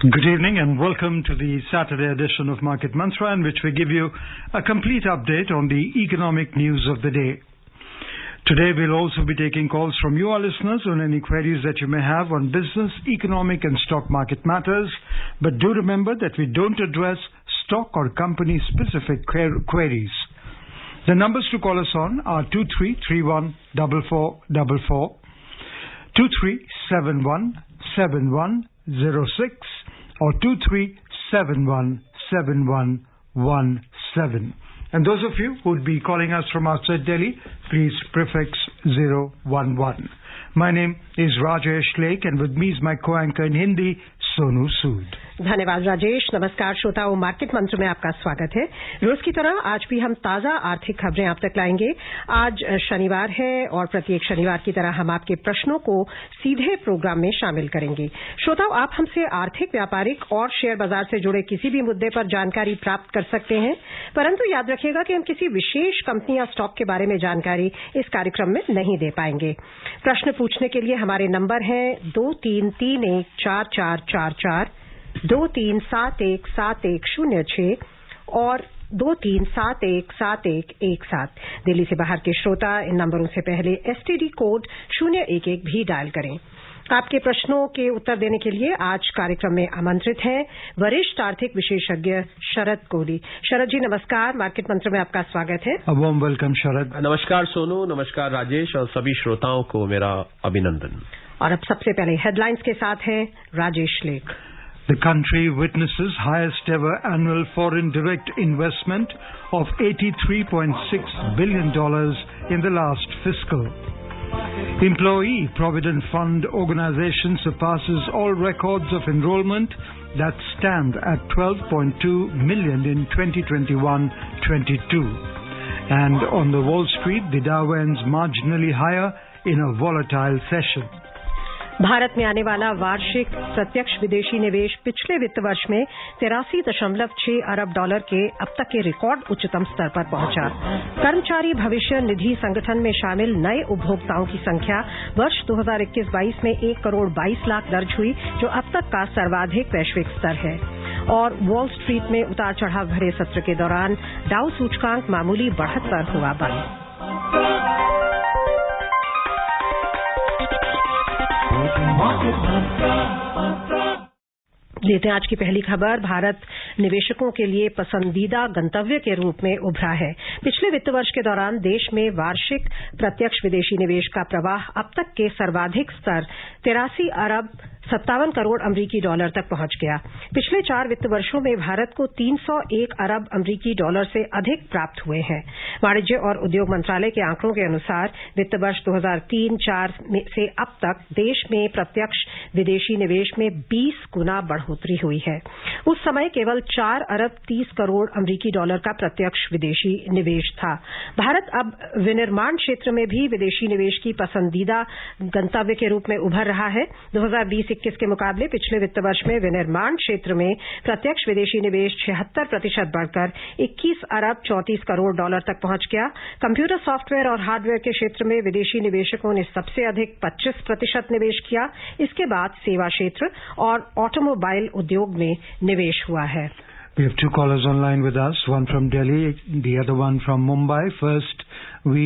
Good evening and welcome to the Saturday edition of Market Mantra, in which we give you a complete update on the economic news of the day. Today we'll also be taking calls from you, our listeners, on any queries that you may have on business, economic and stock market matters. But do remember that we don't address stock or company specific queries. The numbers to call us on are 23314444, 23717106 or 23717117. And those of you who would be calling us from outside Delhi, please prefix 011. My name is Rajesh Lake and with me is my co-anchor in Hindi, Sonu Sood. धन्यवाद राजेश। नमस्कार श्रोताओं, market मंत्र में आपका स्वागत है। रोज की तरह आज भी हम ताजा आर्थिक खबरें आप तक लाएंगे। आज शनिवार है और प्रत्येक शनिवार की तरह हम आपके प्रश्नों को सीधे प्रोग्राम में शामिल करेंगे। श्रोताओं, आप हमसे आर्थिक, व्यापारिक और शेयर बाजार से जुड़े किसी भी मुद्दे पर जानकारी प्राप्त कर सकते हैं, परंतु याद रखिएगा कि हम किसी विशेष कंपनी या स्टॉक के बारे में जानकारी इस कार्यक्रम में नहीं दे पाएंगे। प्रश्न पूछने के लिए हमारे नंबर हैं 23314444, 23717106 और 23717117। दिल्ली से बाहर के श्रोता इन नंबरों से पहले STD कोड 011 भी डायल करें। आपके प्रश्नों के उत्तर देने के लिए आज कार्यक्रम में आमंत्रित हैं वरिष्ठ आर्थिक विशेषज्ञ शरद कोहली। शरद जी नमस्कार, मार्केट मंत्र में आपका स्वागत है। वार्म वेलकम शरद। नमस्कार सोनू, नमस्कार राजेश और सभी श्रोताओं को मेरा अभिनंदन। और अब सबसे पहले हेडलाइंस के साथ हैं राजेश लेख। The country witnesses highest ever annual foreign direct investment of $83.6 billion in the last fiscal. Employee Provident Fund organization surpasses all records of enrollment that stand at 12.2 million in 2021-22. And on the Wall Street, the Dow ends marginally higher in a volatile session. Bharat में आने वाला वार्षिक प्रत्यक्ष विदेशी निवेश पिछले वित्त वर्ष में 83.6 अरब डॉलर के अब तक के रिकॉर्ड उच्चतम स्तर पर पहुंचा। कर्मचारी भविष्य निधि संगठन में शामिल नए उपभोक्ताओं की संख्या वर्ष 2021-22 में 1.22 करोड़ दर्ज हुई, जो अब तक का सर्वाधिक वैश्विक स्तर है। और वॉल स्ट्रीट में उतार चढ़ाव भरे सत्र के दौरान डाउ सूचकांक मामूली बढ़त पर हुआ बंद। लेते हैं आज की पहली खबर। भारत निवेशकों के लिए पसंदीदा गंतव्य के रूप में उभरा है। पिछले वित्त वर्ष के दौरान देश में वार्षिक प्रत्यक्ष विदेशी निवेश का प्रवाह अब तक के सर्वाधिक स्तर 83 अरब 57 करोड़ अमरीकी डॉलर तक पहुंच गया। पिछले 4 वित्त वर्षों में भारत को 301 अरब अमरीकी डॉलर से अधिक प्राप्त हुए हैं। वाणिज्य और उद्योग मंत्रालय के आंकड़ों के अनुसार वित्त वर्ष 2003-04 से अब तक देश में प्रत्यक्ष विदेशी निवेश में 20 गुना बढ़ोतरी हुई है। उस समय केवल 4 अरब 30 करोड़ अमरीकी डॉलर का प्रत्यक्ष विदेशी निवेश था। भारत अब विनिर्माण क्षेत्र में भी विदेशी निवेश की पसंदीदा गंतव्य के रूप में उभर रहा है। 2020-21 के मुकाबले पिछले वित्त वर्ष में विनिर्माण क्षेत्र में प्रत्यक्ष विदेशी निवेश 76% बढ़कर 21 अरब 34 करोड़ डॉलर तक पहुंच गया। कंप्यूटर सॉफ्टवेयर और हार्डवेयर के क्षेत्र में विदेशी निवेशकों ने सबसे अधिक 25% निवेश किया। इसके बाद सेवा क्षेत्र और ऑटोमोबाइल उद्योग में निवेश हुआ है। We have two callers online with us, one from Delhi, the other one from Mumbai. First, we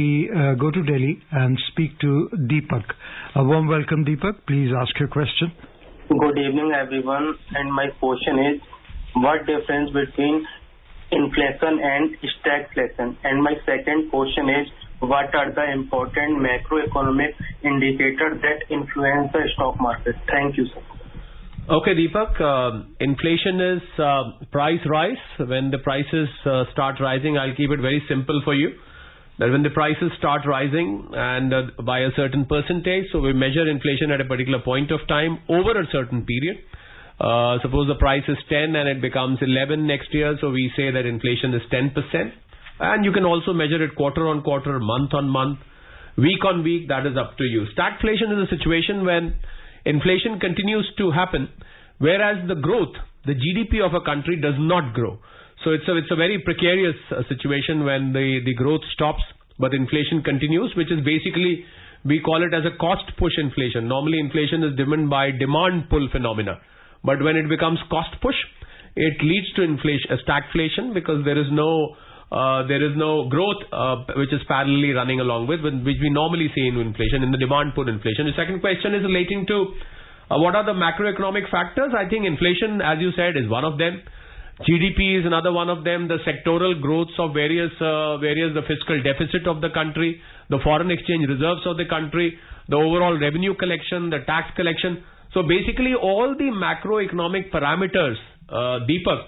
go to Delhi and speak to Deepak. A warm welcome, Deepak. Please ask your question. Good evening, everyone. And my question is, what difference between inflation and stagflation? And my second question is, what are the important macroeconomic indicators that influence the stock market? Thank you, sir. Okay, Deepak, inflation is price rise. When the prices start rising, I'll keep it very simple for you. That when the prices start rising and by a certain percentage, so we measure inflation at a particular point of time over a certain period. Suppose the price is 10 and it becomes 11 next year, so we say that inflation is 10%. And you can also measure it quarter on quarter, month on month, week on week, that is up to you. Stagflation is a situation when inflation continues to happen, whereas the growth, the GDP of a country does not grow. So it's a very precarious situation when the growth stops, but inflation continues, which is basically, we call it as a cost push inflation. Normally inflation is driven by demand pull phenomena. but when it becomes cost push, it leads to inflation, stagflation, because there is no growth which is parallelly running along with which we normally see in inflation, in the demand pull inflation. The second question is relating to what are the macroeconomic factors. I think inflation, as you said, is one of them. GDP is another one of them. The sectoral growths of various the fiscal deficit of the country, the foreign exchange reserves of the country, the overall revenue collection, the tax collection. So basically all the macroeconomic parameters, Deepak,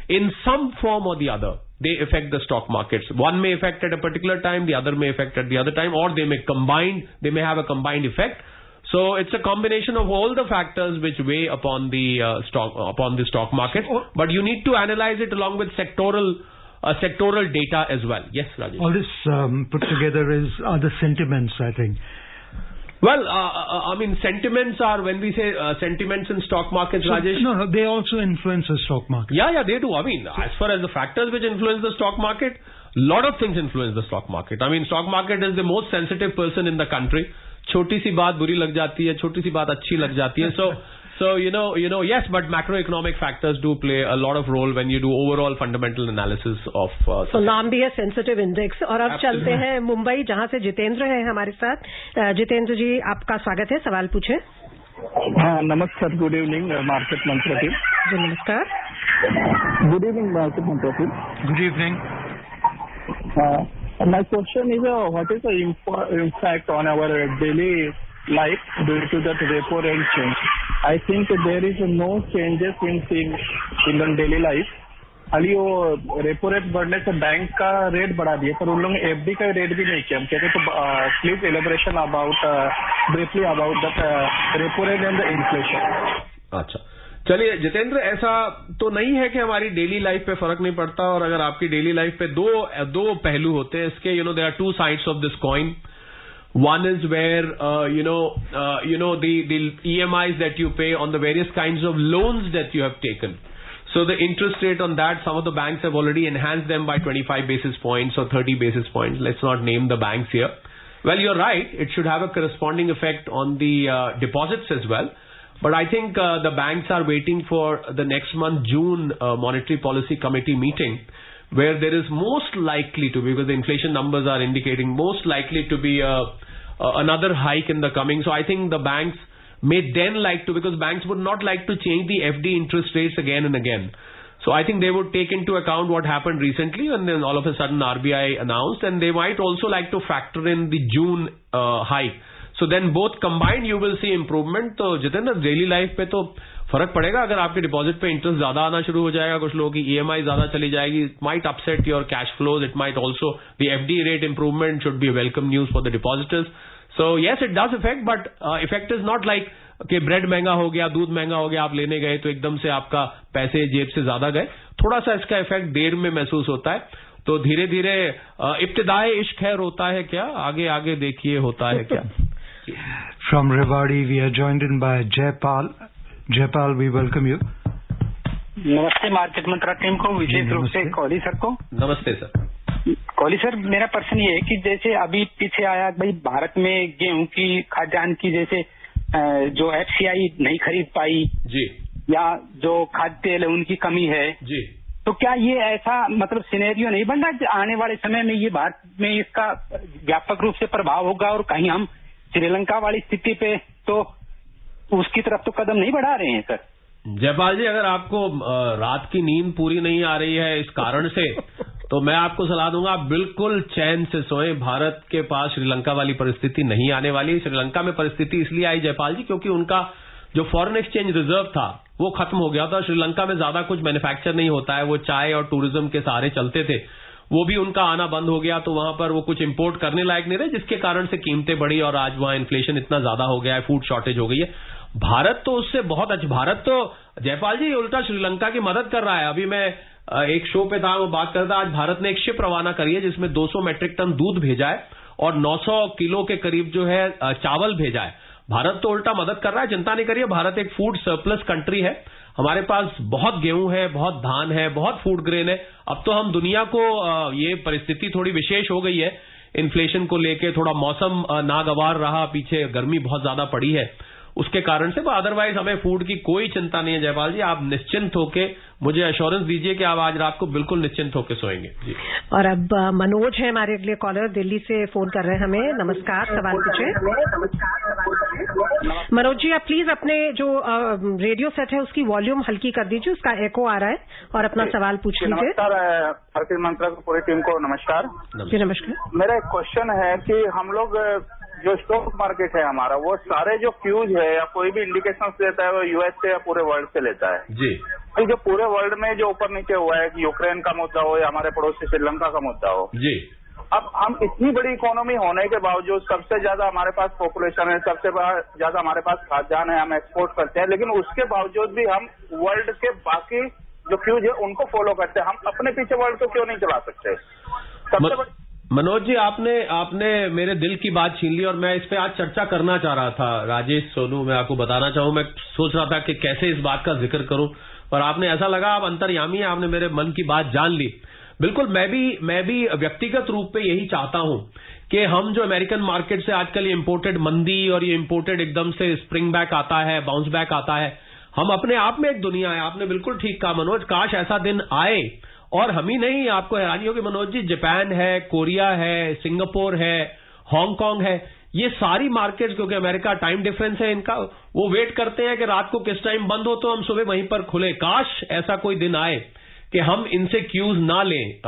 in some form or the other, they affect the stock markets. One may affect at a particular time, the other may affect at the other time, or they may have a combined effect. So it's a combination of all the factors which weigh upon the stock market. But you need to analyze it along with sectoral data as well. Yes, Rajesh. All this put together are the sentiments, I think. Well, I mean, sentiments are, when we say sentiments in stock markets, Rajesh. No, they also influence the stock market. Yeah, they do. I mean, as far as the factors which influence the stock market, lot of things influence the stock market. I mean, stock market is the most sensitive person in the country. छोटी सी बात बुरी लग जाती है, छोटी सी बात अच्छी लग जाती है. So you know, yes, but macroeconomic factors do play a lot of role when you do overall fundamental analysis of. So नाम भी है sensitive index. और अब चलते हैं मुंबई, जहां से जितेंद्र हैं हमारे साथ. जितेंद्र जी, आपका स्वागत है, सवाल पूछें. हाँ, नमस्कार. गुड इवनिंग मार्केट मंत्र टीम. जी नमस्कार. गुड इवनिंग मार्केट मंत्र team. Good evening. My question is, what is the impact on our daily life due to that repo rate change? I think there is no changes in daily life. खाली वो repo rate बढ़ने से bank का rate बढ़ा दिया, पर उन लोगों ने एफडी का रेट भी नहीं किया. हम कहते तो please elaboration briefly about the repo rate and the inflation. अच्छा, चलिए जितेंद्र, ऐसा तो नहीं है कि हमारी डेली लाइफ पे फर्क नहीं पड़ता. और अगर आपकी डेली लाइफ पे दो पहलू होते हैं इसके. There are two sides of this coin. One is where the EMIs that you pay on the various kinds of loans that you have taken. So the interest rate on that, some of the banks have already enhanced them by 25 basis points or 30 basis points. Let's not name the banks here. Well, you're right. It should have a corresponding effect on the deposits as well. But I think the banks are waiting for the next month, June Monetary Policy Committee meeting, where there is most likely to be, because the inflation numbers are indicating, most likely to be another hike in the coming. So I think the banks may then like to, because banks would not like to change the FD interest rates again and again. So I think they would take into account what happened recently, and then all of a sudden RBI announced, and they might also like to factor in the June hike. So then both combined you will see improvement. तो Jitendra, daily life पे तो फर्क पड़ेगा. अगर आपके deposit पे interest ज्यादा आना शुरू हो जाएगा, कुछ लोगों की EMI ज्यादा चली जाएगी, it might upset your cash flows. It might also the FD rate improvement should be welcome news for the depositors. So yes, it does effect, but effect is not like कि bread महंगा हो गया, दूध महंगा हो गया, आप लेने गए तो एकदम से आपका पैसे जेब से ज्यादा गए. थोड़ा सा इसका इफेक्ट देर में महसूस होता है. तो धीरे धीरे इब्तिदाए इश्क है, रोता है क्या, आगे आगे देखिए होता है क्या. From Rewari, we are joined in by Jaipal. Jaipal, we welcome you. नमस्ते मार्केट मंत्रा टीम को, विशेष रूप से कोहली सर को. नमस्ते सर. कोहली सर, मेरा प्रश्न ये है कि जैसे अभी पीछे आया भाई, भारत में गेहूं की, खाद्यान्न की, जैसे जो FCI नहीं खरीद पाई जी, या जो खाद्य तेल है उनकी कमी है जी, तो क्या ये ऐसा मतलब सिनेरियो नहीं बन रहा आने वाले समय में ये भारत में इसका व्यापक रूप से प्रभाव होगा, और कहीं हम श्रीलंका वाली स्थिति पे तो उसकी तरफ तो कदम नहीं बढ़ा रहे हैं सर? जयपाल जी, अगर आपको रात की नींद पूरी नहीं आ रही है इस कारण से, तो मैं आपको सलाह दूंगा आप बिल्कुल चैन से सोएं. भारत के पास श्रीलंका वाली परिस्थिति नहीं आने वाली. श्रीलंका में परिस्थिति इसलिए आई जयपाल जी, क्योंकि उनका जो फॉरेन एक्सचेंज रिजर्व था वो खत्म हो गया था. श्रीलंका में ज्यादा कुछ मैन्युफैक्चर नहीं होता है, वो चाय और टूरिज्म के सहारे चलते थे. वो भी उनका आना बंद हो गया, तो वहां पर वो कुछ इंपोर्ट करने लायक नहीं रहे, जिसके कारण से कीमतें बढ़ी और आज वहां इन्फ्लेशन इतना ज्यादा हो गया है, फूड शॉर्टेज हो गई है. भारत तो उससे बहुत अच्छा, भारत तो जयपाल जी उल्टा श्रीलंका की मदद कर रहा है. अभी मैं एक शो पे था, वो बात करता, आज भारत ने एक शिप रवाना करी है जिसमें 200 मेट्रिक टन दूध भेजा है और 900 किलो के करीब जो है चावल भेजा है. भारत तो उल्टा मदद कर रहा है, चिंता नहीं करिए. भारत एक फूड सरप्लस कंट्री है. हमारे पास बहुत गेहूं है, बहुत धान है, बहुत फूड ग्रेन है. अब तो हम दुनिया को, ये परिस्थिति थोड़ी विशेष हो गई है इन्फ्लेशन को लेके, थोड़ा मौसम नागवार रहा, पीछे गर्मी बहुत ज्यादा पड़ी है, उसके कारण से। अदरवाइज हमें फूड की कोई चिंता नहीं है जयपाल जी, आप निश्चिंत होके मुझे एश्योरेंस दीजिए कि आप आज रात को बिल्कुल निश्चिंत होकर सोएंगे जी। और अब मनोज है हमारे अगले कॉलर, दिल्ली से फोन कर रहे हैं हमें। नमस्कार, सवाल पूछिए। मनोज जी, आप प्लीज अपने जो रेडियो सेट है उसकी वॉल्यूम हल्की कर दीजिए, उसका एको आ रहा है, और अपना सवाल पूछ लीजिए। नमस्कार भारतीय मंत्रा की पूरी टीम को नमस्कार जी। नमस्कार। मेरा एक क्वेश्चन है कि हम लोग जो स्टॉक मार्केट है हमारा, वो सारे जो क्यूज है या कोई भी इंडिकेशन देता है वो यूएस से या पूरे वर्ल्ड से लेता है जी। जो पूरे वर्ल्ड में जो ऊपर नीचे हुआ है कि यूक्रेन का मुद्दा हो या हमारे पड़ोसी श्रीलंका का मुद्दा हो जी, अब हम इतनी बड़ी इकोनॉमी होने के बावजूद, सबसे ज्यादा हमारे पास पॉपुलेशन है, सबसे ज्यादा हमारे पास खाद्यान्न है, हम एक्सपोर्ट करते हैं, लेकिन उसके बावजूद भी हम वर्ल्ड के बाकी जो क्यूज है उनको फॉलो करते हैं। हम अपने पीछे वर्ल्ड को क्यों नहीं चला सकते? सबसे बड़ी मनोज जी, आपने मेरे दिल की बात छीन ली और मैं इस पे आज चर्चा करना चाह रहा था। राजेश सोनू, मैं आपको बताना चाहूं, मैं सोच रहा था कि कैसे इस बात का जिक्र करूं, पर आपने ऐसा लगा आप अंतर्यामी हैं, आपने मेरे मन की बात जान ली। बिल्कुल, मैं भी व्यक्तिगत रूप पे यही चाहता हूं कि हम जो अमेरिकन मार्केट से आजकल ये इम्पोर्टेड मंदी और ये इम्पोर्टेड एकदम से स्प्रिंग बैक आता है, बाउंस बैक आता है, हम अपने आप में एक दुनिया है। आपने बिल्कुल ठीक कहा मनोज, काश ऐसा दिन आए। और हम ही नहीं, आपको हैरानी होगी मनोज जी, जापान है, कोरिया है, सिंगापुर है, हांगकांग है, ये सारी मार्केट्स, क्योंकि अमेरिका टाइम डिफरेंस है इनका, वो वेट करते हैं कि रात को किस टाइम बंद हो तो हम सुबह वहीं पर खुले। काश ऐसा कोई दिन आए कि हम इनसे क्यूज ना लें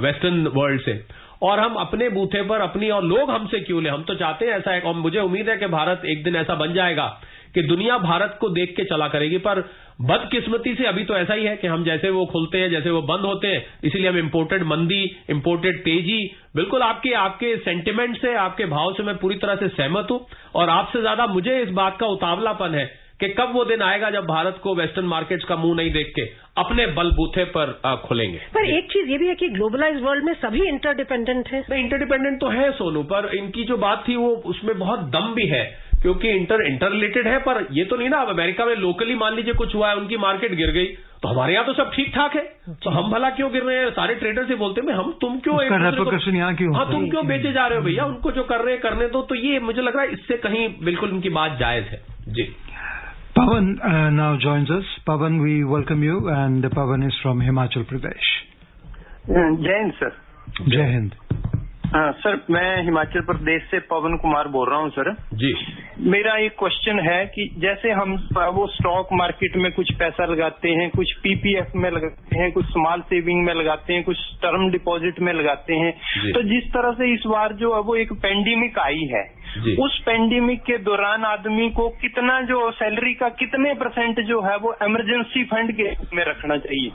वेस्टर्न वर्ल्ड से, और हम अपने बूथे पर अपनी, और लोग हमसे क्यों लें, हम तो चाहते हैं ऐसा है। और मुझे उम्मीद है कि भारत एक दिन ऐसा बन जाएगा कि दुनिया भारत को देख के चला करेगी। पर बदकिस्मती से अभी तो ऐसा ही है कि हम जैसे वो खुलते हैं जैसे वो बंद होते हैं, इसीलिए हम इम्पोर्टेड मंदी, इम्पोर्टेड तेजी, बिल्कुल आपके सेंटिमेंट से, आपके भाव से मैं पूरी तरह से सहमत हूं। और आपसे ज्यादा मुझे इस बात का उतावलापन है कि कब वो दिन आएगा जब भारत को वेस्टर्न मार्केट्स का मुंह नहीं देख के अपने बलबूथे पर खुलेंगे। पर एक चीज ये भी है कि ग्लोबलाइज वर्ल्ड में सभी इंटरडिपेंडेंट है। इंटरडिपेंडेंट तो है सोनू, पर इनकी जो बात थी वो उसमें बहुत दम भी है, क्योंकि इंटर रिलेटेड है। पर ये तो नहीं ना, अब अमेरिका में लोकली मान लीजिए कुछ हुआ है, उनकी मार्केट गिर गई, तो हमारे यहाँ तो सब ठीक ठाक है, तो हम भला क्यों गिर रहे हैं? सारे ट्रेडर से बोलते हैं हम, तुम क्यों यहाँ क्यों, हाँ तुम क्यों बेचे जा रहे हो भैया, उनको जो कर रहे हैं करने दो। तो ये मुझे लग रहा है इससे कहीं बिल्कुल उनकी बात जायज है जी। Pawan now joins us. Pawan, we welcome you, and Pawan is from Himachal Pradesh. जय हिंद सर। जय हिंद। हाँ सर, मैं हिमाचल प्रदेश से पवन कुमार बोल रहा हूँ सर जी। मेरा एक क्वेश्चन है कि जैसे हम वो स्टॉक मार्केट में कुछ पैसा लगाते हैं, कुछ पीपीएफ में लगाते हैं, कुछ स्मॉल सेविंग में लगाते हैं, कुछ टर्म डिपॉजिट में लगाते हैं, तो जिस तरह से इस बार जो है वो एक पेंडेमिक आई है, उस पेंडेमिक के दौरान आदमी को कितना जो सैलरी का कितने % जो है वो इमरजेंसी फंड के में रखना चाहिए?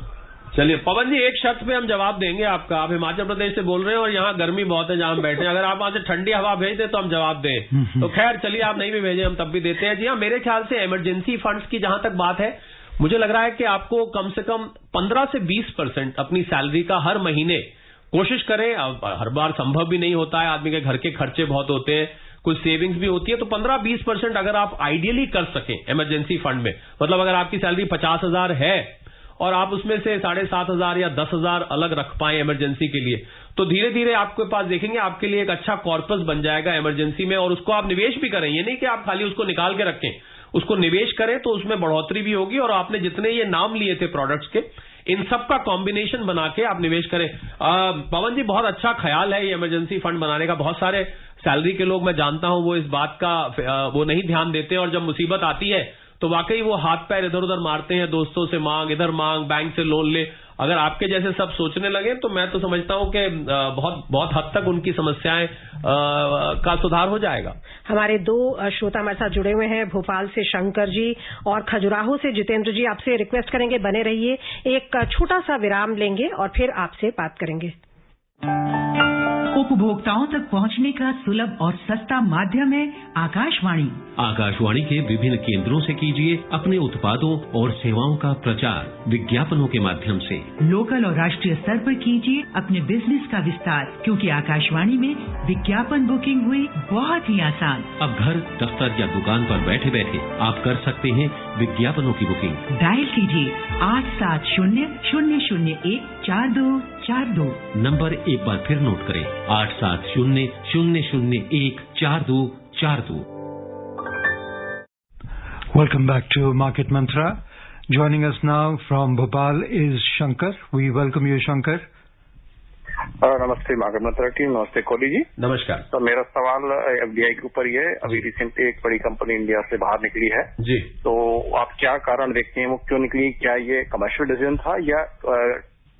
चलिए पवन जी, एक शर्त पे हम जवाब देंगे आपका। आप हिमाचल प्रदेश से बोल रहे हैं और यहाँ गर्मी बहुत है जहाँ हम बैठे हैं, अगर आप वहां से ठंडी हवा भेज दे तो हम जवाब दें। तो खैर चलिए, आप नहीं भी भेजें हम तब भी देते हैं। जी हाँ, मेरे ख्याल से इमरजेंसी फंड्स की जहां तक बात है, मुझे लग रहा है कि आपको कम से कम 15 से 20% अपनी सैलरी का हर महीने कोशिश करें। हर बार संभव भी नहीं होता है, आदमी के घर के खर्चे बहुत होते हैं, कुछ सेविंग्स भी होती है, तो 15-20% अगर आप आइडियली कर सकें इमरजेंसी फंड में, मतलब अगर आपकी सैलरी 50,000 है और आप उसमें से 7,500 या 10,000 अलग रख पाए इमरजेंसी के लिए, तो धीरे धीरे आपके पास देखेंगे आपके लिए एक अच्छा कॉर्पस बन जाएगा इमरजेंसी में, और उसको आप निवेश भी करें। ये नहीं कि आप खाली उसको निकाल के रखें, उसको निवेश करें तो उसमें बढ़ोतरी भी होगी, और आपने जितने ये नाम लिए थे प्रोडक्ट्स के, इन सब का कॉम्बिनेशन बना के आप निवेश करें। पवन जी, बहुत अच्छा ख्याल है ये इमरजेंसी फंड बनाने का। बहुत सारे सैलरी के लोग मैं जानता हूं वो इस बात का वो नहीं ध्यान देते, और जब मुसीबत आती है तो वाकई वो हाथ पैर इधर उधर मारते हैं, दोस्तों से मांग, इधर मांग, बैंक से लोन ले। अगर आपके जैसे सब सोचने लगे तो मैं तो समझता हूं कि बहुत हद तक उनकी समस्याएं का सुधार हो जाएगा। हमारे 2 श्रोता हमारे साथ जुड़े हुए हैं, भोपाल से शंकर जी और खजुराहो से जितेंद्र जी। आपसे रिक्वेस्ट करेंगे बने रहिए, एक छोटा सा विराम लेंगे और फिर आपसे बात करेंगे। उपभोक्ताओं तक पहुंचने का सुलभ और सस्ता माध्यम है आकाशवाणी। आकाशवाणी के विभिन्न केंद्रों से कीजिए अपने उत्पादों और सेवाओं का प्रचार विज्ञापनों के माध्यम से। लोकल और राष्ट्रीय स्तर पर कीजिए अपने बिजनेस का विस्तार, क्योंकि आकाशवाणी में विज्ञापन बुकिंग हुई बहुत ही आसान। अब घर, दफ्तर या दुकान पर बैठे बैठे आप कर सकते हैं विज्ञापनों की बुकिंग। डायल कीजिए 870-001-4242। नंबर एक बार फिर नोट करें, 870-001-4242। Welcome back to Market Mantra. Joining us now from Bhopal is Shankar. We welcome you, Shankar. नमस्ते मार्केट मंत्रा टीम, नमस्ते कोहली जी। नमस्कार। तो मेरा सवाल एफडीआई के ऊपर ये, अभी रिसेंटली एक बड़ी कंपनी इंडिया से बाहर निकली है जी, तो आप क्या कारण देखते हैं वो क्यों निकली? क्या ये कमर्शियल डिसीजन था या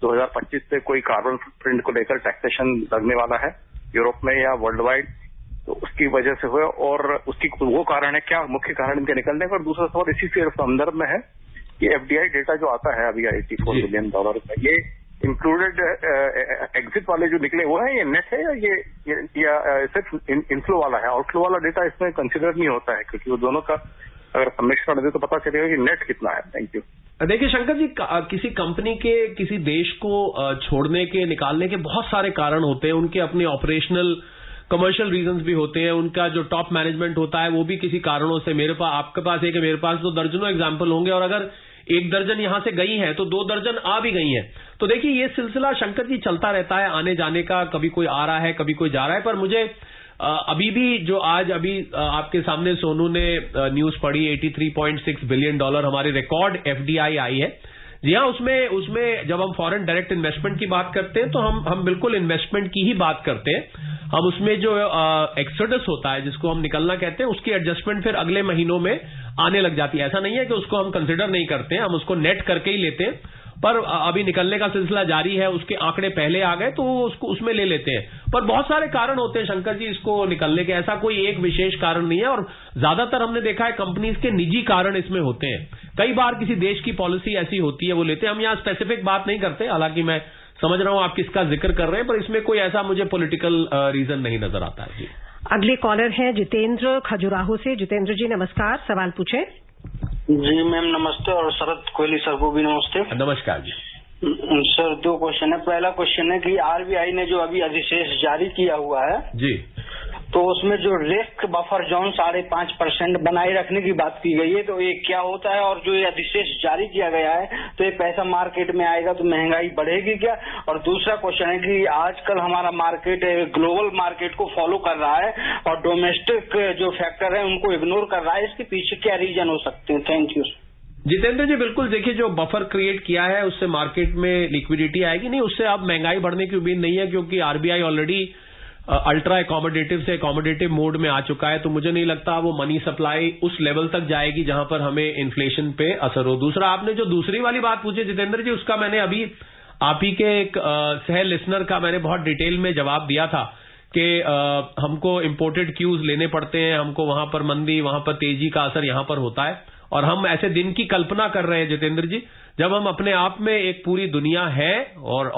2025 से कोई कार्बन फुटप्रिंट को लेकर टैक्सेशन लगने वाला है यूरोप में या वर्ल्ड वाइड, तो उसकी वजह से हुआ? और उसकी वो कारण है क्या, मुख्य कारण इनके निकलने का? और दूसरा सवाल इसी के संदर्भ में है कि एफडीआई डेटा जो आता है अभी $84 बिलियन का, ये इंक्लूडेड एग्जिट वाले जो निकले वो है, ये नेट है या सिर्फ इनफ्लो वाला है? आउटफ्लो वाला डेटा इसमें कंसिडर नहीं होता है, क्योंकि वो दोनों का अगर सम्मिश्रण दे तो पता चलेगा कि नेट कितना है। Thank you. देखिए शंकर जी, किसी कंपनी के किसी देश को छोड़ने के, निकालने के बहुत सारे कारण होते हैं। उनके अपने ऑपरेशनल कमर्शियल रीजंस भी होते हैं। उनका जो टॉप मैनेजमेंट होता है वो भी किसी कारणों से, मेरे पास, आपके पास एक है, मेरे पास तो दर्जनों एग्जाम्पल होंगे, और अगर 1 दर्जन यहां से गई है तो 2 दर्जन आ भी गई हैं। तो देखिए ये सिलसिला शंकर जी चलता रहता है आने जाने का, कभी कोई आ रहा है कभी कोई जा रहा है। पर मुझे अभी भी जो आज अभी आपके सामने सोनू ने न्यूज पढ़ी, $83.6 बिलियन हमारी रिकॉर्ड एफडीआई आई है। जी हाँ, उसमें जब हम फॉरेन डायरेक्ट इन्वेस्टमेंट की बात करते हैं तो हम बिल्कुल इन्वेस्टमेंट की ही बात करते हैं। हम उसमें जो एक्सोडस होता है, जिसको हम निकलना कहते हैं, उसकी एडजस्टमेंट फिर अगले महीनों में आने लग जाती है। ऐसा नहीं है कि उसको हम कंसिडर नहीं करते हैं, हम उसको नेट करके ही लेते हैं। पर अभी निकलने का सिलसिला जारी है, उसके आंकड़े पहले आ गए तो उसको उसमें ले लेते हैं। पर बहुत सारे कारण होते हैं शंकर जी इसको निकलने के, ऐसा कोई एक विशेष कारण नहीं है। और ज्यादातर हमने देखा है कंपनीज के निजी कारण इसमें होते हैं। कई बार किसी देश की पॉलिसी ऐसी होती है वो लेते हैं। हम यहाँ स्पेसिफिक बात नहीं करते, हालांकि मैं समझ रहा हूं आप किसका जिक्र कर रहे हैं, पर इसमें कोई ऐसा मुझे पॉलिटिकल रीजन नहीं नजर आता है। जी, अगले कॉलर हैं जितेंद्र खजुराहो से। जितेंद्र जी नमस्कार, सवाल पूछें। जी मैम नमस्ते, और शरद कोहली सर को भी नमस्ते। नमस्कार जी। सर 2 क्वेश्चन है। पहला क्वेश्चन है कि आरबीआई ने जो अभी अधिशेष जारी किया हुआ है जी, तो उसमें जो रिस्क बफर जोन 5.5% बनाए रखने की बात की गई है, तो ये क्या होता है? और जो ये अधिशेष जारी किया गया है तो ये पैसा मार्केट में आएगा तो महंगाई बढ़ेगी क्या? और दूसरा क्वेश्चन है कि आजकल हमारा मार्केट ग्लोबल मार्केट को फॉलो कर रहा है और डोमेस्टिक जो फैक्टर है उनको इग्नोर कर रहा है, इसके पीछे क्या रीजन हो सकते हैं? Thank you. जितेंद्र जी बिल्कुल, देखिए जो बफर क्रिएट किया है उससे मार्केट में लिक्विडिटी आएगी नहीं, उससे अब महंगाई बढ़ने की उम्मीद नहीं है, क्योंकि आरबीआई ऑलरेडी अल्ट्रा एकोमोडेटिव से एकोमोडेटिव मोड में आ चुका है। तो मुझे नहीं लगता वो मनी सप्लाई उस लेवल तक जाएगी जहां पर हमें इन्फ्लेशन पे असर हो। दूसरा, आपने जो दूसरी वाली बात पूछी जितेंद्र जी, उसका मैंने अभी आप ही के एक सह लिसनर का मैंने बहुत डिटेल में जवाब दिया था कि हमको इंपोर्टेड क्यूज लेने पड़ते हैं, हमको वहां पर मंदी, वहां पर तेजी का असर यहां पर होता है। और हम ऐसे दिन की कल्पना कर रहे हैं जितेंद्र जी, जब हम अपने आप में एक पूरी दुनिया है और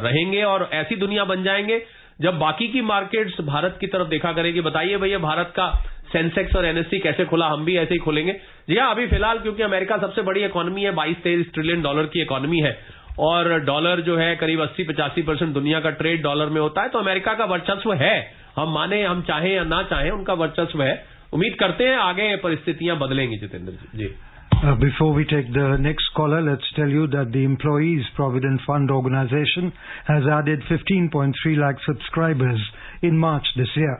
रहेंगे, और ऐसी दुनिया बन जाएंगे जब बाकी की मार्केट्स भारत की तरफ देखा करेगी। बताइए भैया, भारत का सेंसेक्स और एनएससी कैसे खुला, हम भी ऐसे ही खोलेंगे। जी हाँ, अभी फिलहाल क्योंकि अमेरिका सबसे बड़ी इकोनॉमी है, 22-23 ट्रिलियन डॉलर की इकोनॉमी है, और डॉलर जो है करीब 80-85% दुनिया का ट्रेड डॉलर में होता है। तो अमेरिका का वर्चस्व है, हम माने हम चाहें या ना चाहें, उनका वर्चस्व है। उम्मीद करते हैं आगे परिस्थितियां बदलेंगी जितेंद्र जी। Before we take the next caller, let's tell you that the Employees Provident Fund organization has added 15.3 lakh subscribers in March this year.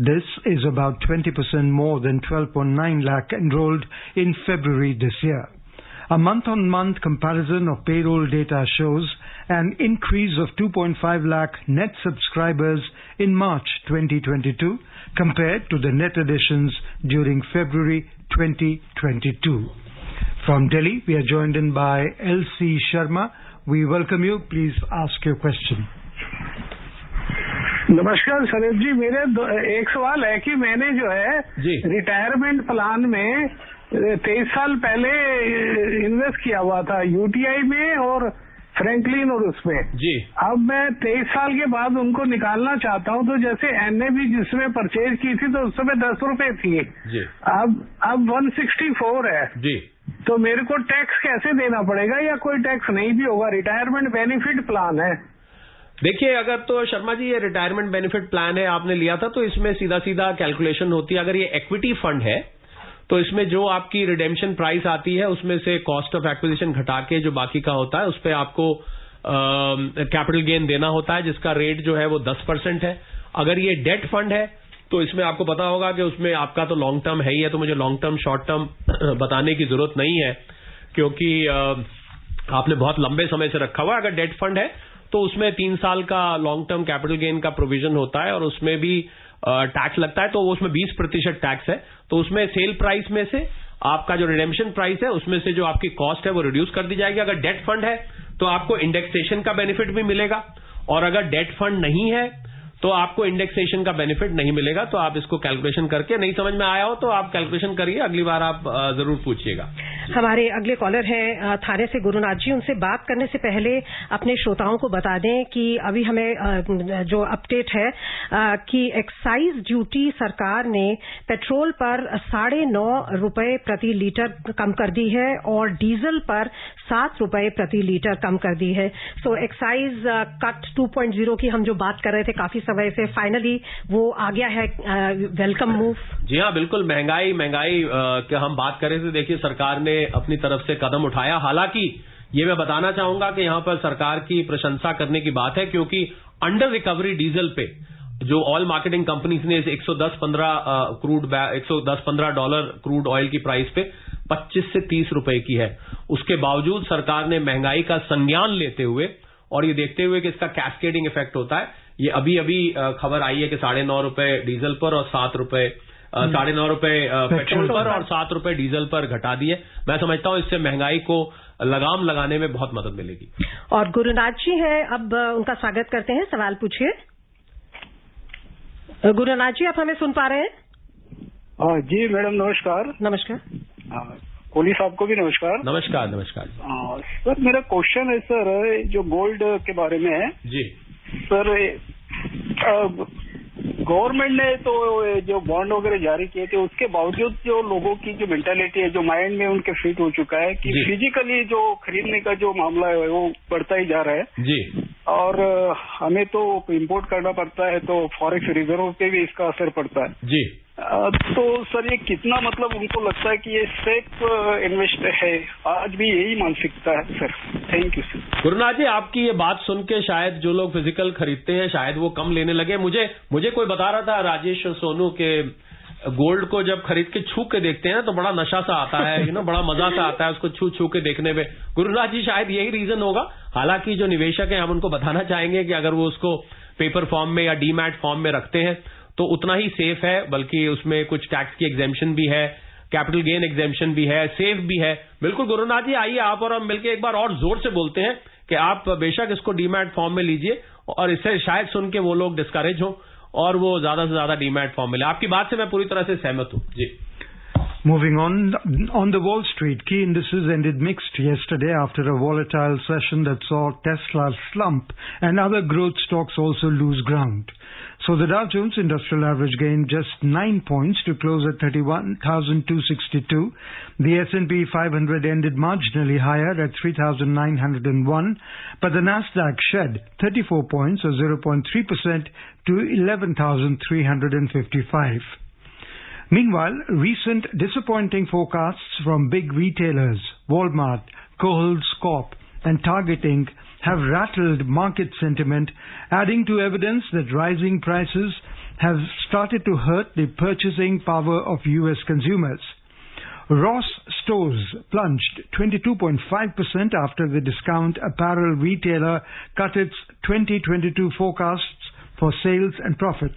This is about 20% more than 12.9 lakh enrolled in February this year. A month-on-month comparison of payroll data shows an increase of 2.5 lakh net subscribers in March 2022 compared to the net additions during February 2022. From Delhi, we are joined in by L.C. Sharma. We welcome you. Please ask your question. नमस्कार शरद जी, मेरे एक सवाल है कि मैंने जो है retirement plan में 23 साल पहले इन्वेस्ट किया हुआ था यूटीआई में और फ्रैंकलिन और उसमें जी। अब मैं 23 साल के बाद उनको निकालना चाहता हूं, तो जैसे एनएबी जिसमें परचेज की थी तो उस समय 10 रुपए थी जी। अब 164 है जी। तो मेरे को टैक्स कैसे देना पड़ेगा या कोई टैक्स नहीं भी होगा? रिटायरमेंट बेनिफिट प्लान है। देखिए, अगर तो शर्मा जी ये रिटायरमेंट बेनिफिट प्लान है, आपने लिया था, तो इसमें सीधा सीधा कैलकुलेशन होती है। अगर ये इक्विटी फंड है तो इसमें जो आपकी रिडेम्पशन प्राइस आती है उसमें से कॉस्ट ऑफ एक्विजिशन घटा के जो बाकी का होता है उस पर आपको कैपिटल गेन देना होता है, जिसका रेट जो है वो 10% है। अगर ये डेट फंड है तो इसमें आपको पता होगा कि उसमें आपका तो लॉन्ग टर्म है ही है, तो मुझे लॉन्ग टर्म शॉर्ट टर्म बताने की जरूरत नहीं है, क्योंकि आपने बहुत लंबे समय से रखा हुआ है। अगर डेट फंड है तो उसमें 3 साल का लॉन्ग टर्म कैपिटल गेन का प्रोविजन होता है और उसमें भी टैक्स लगता है, तो उसमें 20% टैक्स है। तो उसमें सेल प्राइस में से आपका जो रिडेम्पशन प्राइस है उसमें से जो आपकी कॉस्ट है वो रिड्यूस कर दी जाएगी। अगर डेट फंड है तो आपको इंडेक्सेशन का बेनिफिट भी मिलेगा, और अगर डेट फंड नहीं है तो आपको इंडेक्सेशन का बेनिफिट नहीं मिलेगा। तो आप इसको कैलकुलेशन करके, नहीं समझ में आया हो तो आप कैलकुलेशन करिए, अगली बार आप जरूर पूछिएगा। हमारे अगले कॉलर हैं थाने से गुरुनाथ जी। उनसे बात करने से पहले अपने श्रोताओं को बता दें कि अभी हमें जो अपडेट है कि एक्साइज ड्यूटी सरकार ने पेट्रोल पर 9.5 रुपए प्रति लीटर कम कर दी है और डीजल पर 7 रुपए प्रति लीटर कम कर दी है। सो एक्साइज कट 2.0 की हम जो बात कर रहे थे काफी समय से, फाइनली वो आ गया है। Welcome move. जी हाँ, बिल्कुल। महंगाई की हम बात करें तो देखिए सरकार ने अपनी तरफ से कदम उठाया। हालांकि ये मैं बताना चाहूंगा कि यहां पर सरकार की प्रशंसा करने की बात है, क्योंकि अंडर रिकवरी डीजल पे जो ऑयल मार्केटिंग कंपनीज ने $110-15 क्रूड ऑयल की प्राइस पे 25 से 30 रुपए की है। उसके बावजूद सरकार ने महंगाई का संज्ञान लेते हुए और ये देखते हुए कि इसका कैस्केडिंग इफेक्ट होता है, ये अभी खबर आई है कि 9.5 रुपए डीजल पर और 7 रुपए 9.5 रुपए पेट्रोल पर और 7 रुपए डीजल पर घटा दिए। मैं समझता हूं इससे महंगाई को लगाम लगाने में बहुत मदद मिलेगी। और गुरुनाथ जी हैं, अब उनका स्वागत करते हैं। सवाल पूछिए। गुरुनाथ जी, आप हमें सुन पा रहे हैं? जी मैडम, नमस्कार। नमस्कार। कोहली साहब को भी नमस्कार। नमस्कार। नमस्कार सर, मेरा क्वेश्चन है सर, जो गोल्ड के बारे में है। जी सर, गवर्नमेंट ने तो जो बॉन्ड वगैरह जारी किए थे, उसके बावजूद जो लोगों की जो मेंटालिटी है, जो माइंड में उनके फिट हो चुका है कि फिजिकली जो खरीदने का जो मामला है वो बढ़ता ही जा रहा है जी। और हमें तो इंपोर्ट करना पड़ता है, तो फॉरेक्स रिजर्व पे भी इसका असर पड़ता है जी। तो सर, ये कितना मतलब उनको लगता है कि ये सेफ इन्वेस्ट है? आज भी यही मानसिकता है sir. Thank you sir. Gurunath ji, आपकी ये बात सुन के शायद जो लोग फिजिकल खरीदते हैं शायद वो कम लेने लगे। मुझे कोई बता रहा था, राजेश और सोनू, के गोल्ड को जब खरीद के छू के देखते हैं तो बड़ा नशा सा आता है, बड़ा मजा सा आता है उसको छू के देखने में। गुरुनाथ जी, शायद यही रीजन होगा। हालांकि जो निवेशक हैं हम उनको बताना चाहेंगे कि अगर वो उसको पेपर फॉर्म में या डीमैट फॉर्म में रखते हैं तो उतना ही सेफ है, बल्कि उसमें कुछ टैक्स की एग्जेम्पशन भी है, कैपिटल गेन एग्जेम्पशन भी है, सेफ भी है। बिल्कुल गुरुनाथ जी, आइए आप और हम मिलकर एक बार और जोर से बोलते हैं कि आप बेशक इसको डीमैट फॉर्म में लीजिए, और इससे शायद सुन के वो लोग डिस्करेज हो और वो ज्यादा से ज्यादा डीमैट फॉर्म में ले। आपकी बात से मैं पूरी तरह से सहमत हूं जी। Moving on the Wall Street, key indices ended mixed yesterday after a volatile session that saw Tesla slump and other growth stocks also lose ground. So the Dow Jones Industrial Average gained just 9 points to close at 31,262. The S&P 500 ended marginally higher at 3,901, but the Nasdaq shed 34 points or 0.3% to 11,355. Meanwhile, recent disappointing forecasts from big retailers, Walmart, Kohl's Corp, and Target Inc. have rattled market sentiment, adding to evidence that rising prices have started to hurt the purchasing power of U.S. consumers. Ross Stores plunged 22.5% after the discount apparel retailer cut its 2022 forecasts for sales and profit.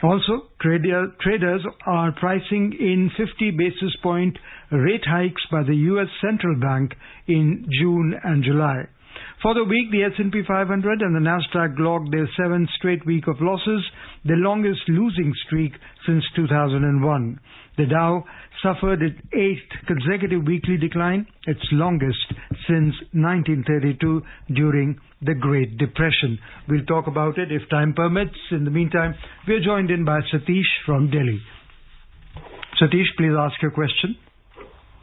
Also, traders are pricing in 50 basis point rate hikes by the U.S. Central Bank in June and July. For the week, the S&P 500 and the Nasdaq logged their 7th straight week of losses, the longest losing streak since 2001. The Dow suffered its 8th consecutive weekly decline, its longest since 1932 during the Great Depression. We'll talk about it if time permits. In the meantime, we are joined in by Satish from Delhi. Satish, please ask your question.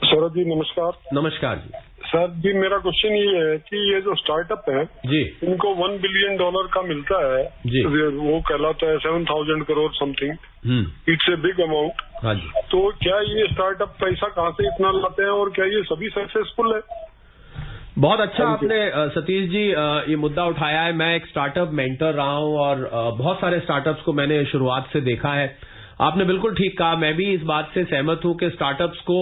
Saurabh ji नमस्कार। नमस्कार जी। Sir जी, मेरा question ये है कि ये जो startup है जी, इनको $1 बिलियन का मिलता है जी, वो कहलाता है 7,000 crore something. It's a big amount. हाँ जी। तो क्या ये स्टार्टअप पैसा कहाँ से इतना लाते हैं और क्या ये सभी सक्सेसफुल है? बहुत अच्छा आपने सतीश जी ये मुद्दा उठाया है। मैं एक स्टार्टअप मेंटर रहा हूं और बहुत सारे स्टार्टअप्स को मैंने शुरुआत से देखा है। आपने बिल्कुल ठीक कहा, मैं भी इस बात से सहमत हूं कि स्टार्टअप्स को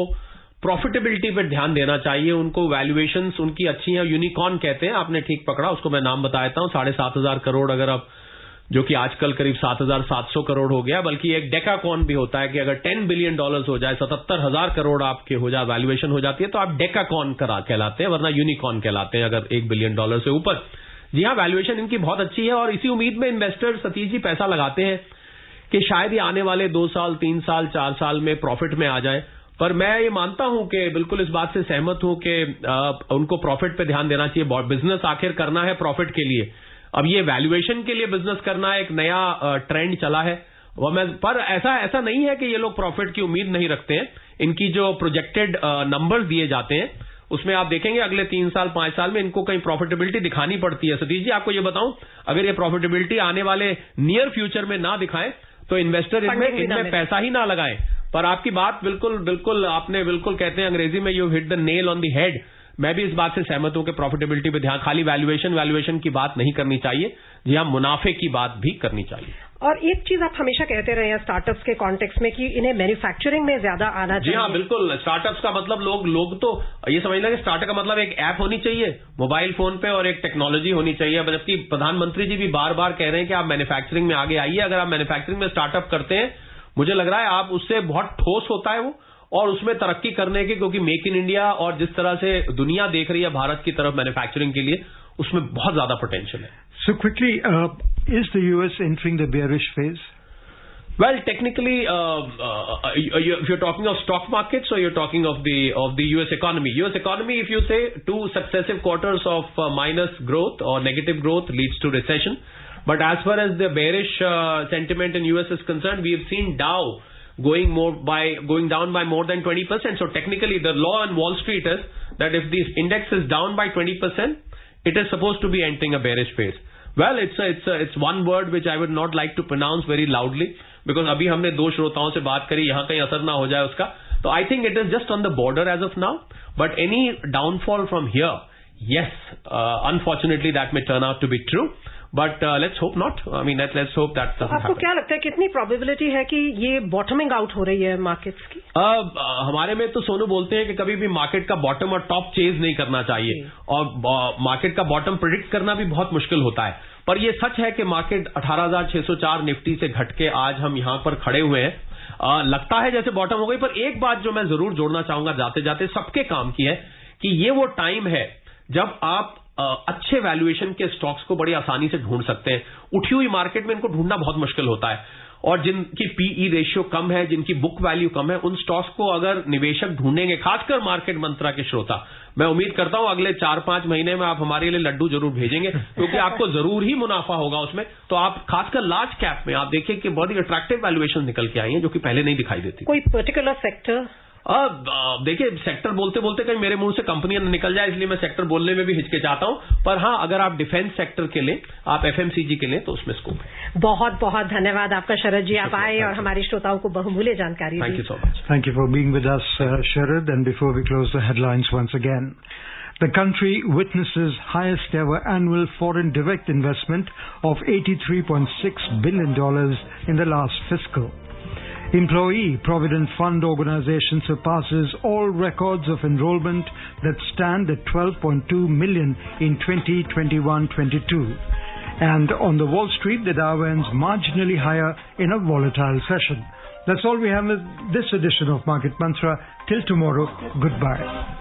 प्रॉफिटेबिलिटी पे ध्यान देना चाहिए। उनको वैल्यूएशंस उनकी अच्छी है, यूनिकॉर्न कहते हैं, आपने ठीक पकड़ा, उसको मैं नाम बता देता हूं। 7,500 करोड़ अगर अब, जो कि आजकल करीब 7,700 करोड़ हो गया, बल्कि एक डेकाकॉन भी होता है कि अगर $10 बिलियन हो जाए, 77,000 करोड़ आपके हो जाए, वैल्यूएशन हो जाती है, तो आप डेकाकॉन कहलाते हैं, वरना यूनिकॉर्न कहलाते हैं अगर $1 बिलियन से ऊपर। जी हाँ, वैल्यूएशन इनकी बहुत अच्छी है और इसी उम्मीद में इन्वेस्टर सतीश जी पैसा लगाते हैं कि शायद ये आने वाले 2 साल 3 साल 4 साल में प्रॉफिट में आ जाए। पर मैं ये मानता हूं कि बिल्कुल इस बात से सहमत हूं कि उनको प्रॉफिट पे ध्यान देना चाहिए। बिजनेस आखिर करना है प्रॉफिट के लिए। अब ये वैल्यूएशन के लिए बिजनेस करना एक नया ट्रेंड चला है, पर ऐसा नहीं है कि ये लोग प्रॉफिट की उम्मीद नहीं रखते हैं। इनकी जो प्रोजेक्टेड नंबर्स दिए जाते हैं उसमें आप देखेंगे अगले 3 साल 5 साल में इनको कहीं प्रॉफिटेबिलिटी दिखानी पड़ती है। सतीश जी, आपको ये बताऊं, अगर ये प्रॉफिटेबिलिटी आने वाले नियर फ्यूचर में ना दिखाएं तो इन्वेस्टर इनमें पैसा ही ना लगाएं। पर आपकी बात बिल्कुल आपने बिल्कुल, कहते हैं अंग्रेजी में, you hit the nail on the head. मैं भी इस बात से सहमत हूं कि प्रॉफिटेबिलिटी पे ध्यान, खाली वैल्यूएशन की बात नहीं करनी चाहिए। जी हाँ, मुनाफे की बात भी करनी चाहिए। और एक चीज आप हमेशा कहते रहे हैं स्टार्टअप्स के कॉन्टेक्स्ट में कि इन्हें मैन्युफैक्चरिंग में ज्यादा आना चाहिए। जी हाँ, बिल्कुल। स्टार्टअप्स का मतलब लोग तो ये समझ लें कि स्टार्टअप का मतलब एक ऐप होनी चाहिए मोबाइल फोन पे और एक टेक्नोलॉजी होनी चाहिए। जबकि प्रधानमंत्री जी भी बार बार कह रहे हैं कि आप मैन्युफैक्चरिंग में आगे आइए। अगर आप मैन्युफैक्चरिंग में स्टार्टअप करते हैं, मुझे लग रहा है आप उससे बहुत ठोस होता है वो, और उसमें तरक्की करने की, क्योंकि मेक इन इंडिया और जिस तरह से दुनिया देख रही है भारत की तरफ मैन्युफैक्चरिंग के लिए, उसमें बहुत ज्यादा पोटेंशियल है। So quickly, is the US entering the bearish phase? Well, technically, if you're talking of stock markets or you're talking of the US economy. US economy, if you say 2 successive quarters of minus growth or negative growth leads to recession. But as far as the bearish sentiment in US is concerned, we have seen Dow going down by more than 20%. So technically, the law on Wall Street is that if the index is down by 20%, it is supposed to be entering a bearish phase. Well, it's one word which I would not like to pronounce very loudly, because अभी हमने 2 श्रोताओं से बात करी, यहाँ कहीं असर ना हो जाए उसका। तो I think it is just on the border as of now. But any downfall from here, yes, unfortunately that may turn out to be true. But let's hope not. I mean, let's hope that doesn't happen. आपको क्या लगता है कितनी probability है कि ये bottoming out हो रही है मार्केट्स की? हमारे में तो सोनू बोलते हैं कि कभी भी मार्केट का बॉटम और टॉप चेज नहीं करना चाहिए, और मार्केट का बॉटम प्रेडिक्ट करना भी बहुत मुश्किल होता है। पर ये सच है कि मार्केट 18,604 निफ्टी से घट के आज हम यहां पर खड़े हुए हैं। लगता है जैसे बॉटम हो गई, पर एक बात जो मैं जरूर जोड़ना चाहूंगा जाते जाते सबके काम की है कि ये वो टाइम है जब आप अच्छे वैल्यूएशन के स्टॉक्स को बड़ी आसानी से ढूंढ सकते हैं। उठी हुई मार्केट में इनको ढूंढना बहुत मुश्किल होता है, और जिनकी पीई रेशियो कम है, जिनकी बुक वैल्यू कम है, उन स्टॉक्स को अगर निवेशक ढूंढेंगे, खासकर मार्केट मंत्रा के श्रोता, मैं उम्मीद करता हूं अगले 4-5 महीने में आप हमारे लिए लड्डू जरूर भेजेंगे, क्योंकि आपको जरूर ही मुनाफा होगा उसमें। तो आप खासकर लार्ज कैप में आप देखिए कि बहुत ही अट्रैक्टिव वैल्यूएशन निकल के आई है, जो कि पहले नहीं दिखाई देती। कोई पर्टिकुलर सेक्टर? देखिए, सेक्टर बोलते बोलते कहीं मेरे मुंह से कंपनियां निकल जाए, इसलिए मैं सेक्टर बोलने में भी हिचकिचाता हूं। पर हाँ, अगर आप डिफेंस सेक्टर के लें, आप एफएमसीजी के लें, तो उसमें स्कोप है। बहुत बहुत धन्यवाद आपका शरद जी, आप आए और हमारे श्रोताओं को बहुमूल्य जानकारी दी। Thank you so much. Thank you for being with us, Sharad. And before we close the headlines once again, the country witnesses highest ever annual foreign direct investment of $83.6 billion in the last fiscal. Employee Provident Fund Organization surpasses all records of enrollment that stand at 12.2 million in 2021-22. And on the Wall Street, the Dow ends marginally higher in a volatile session. That's all we have in this edition of Market Mantra. Till tomorrow, goodbye.